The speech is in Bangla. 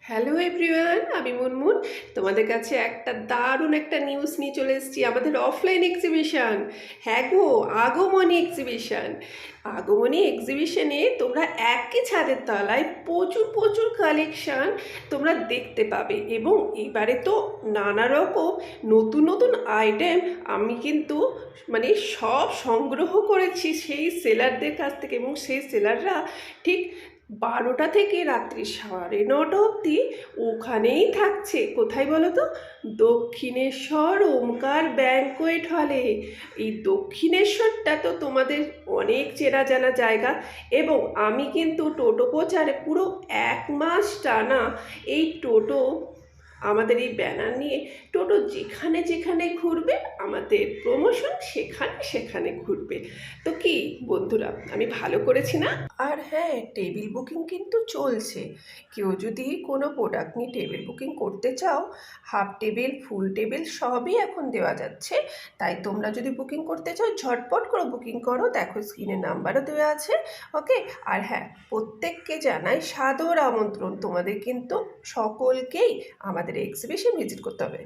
হ্যালো এভরিওয়ান, আমি মুনমুন। তোমাদের কাছে একটা দারুণ একটা নিউজ নিয়ে চলে এসেছি। আমাদের অফলাইন এক্সিবিশন, হ্যাঁ গো, আগমনী এক্সিবিশন। আগমনী এক্সিবিশনে তোমরা একই ছাদের তলায় প্রচুর প্রচুর কালেকশান তোমরা দেখতে পাবে, এবং এবারে তো নানা রকম নতুন নতুন আইটেম আমি কিন্তু সব সংগ্রহ করেছি সেই সেলারদের কাছ থেকে, এবং সেই সেলাররা ঠিক 12টা থেকে রাত্রি 9:30 অবধি ওখানেই থাকছে। কোথায় বলো তো? দক্ষিণেশ্বর ওমকার ব্যাংকোয়েট হলে। এই দক্ষিণেশ্বরটা তো তোমাদের অনেক চেনা জানা জায়গা, এবং আমি কিন্তু টোটো প্রচারে পুরো 1 মাস টানা এই টোটো, আমাদের এই ব্যানার নিয়ে টোটো যেখানে যেখানে ঘুরবে, আমাদের প্রমোশন সেখানে সেখানে ঘুরবে। তো কি বন্ধুরা, আমি ভালো করেছি না? আর হ্যাঁ, টেবিল বুকিং কিন্তু চলছে। কেউ যদি কোনো প্রোডাক্ট নিয়ে টেবিল বুকিং করতে চাও, হাফ টেবিল ফুল টেবিল সবই এখন দেওয়া যাচ্ছে। তাই তোমরা যদি বুকিং করতে চাও ঝটপট করে বুকিং করো, দেখো স্ক্রিনে নাম্বারও দেওয়া আছে। ওকে। আর হ্যাঁ, প্রত্যেককে জানাই সাদর আমন্ত্রণ, তোমাদের কিন্তু সকলকেই আমাদের এক্সিবিশন ভিজিট করতে হবে।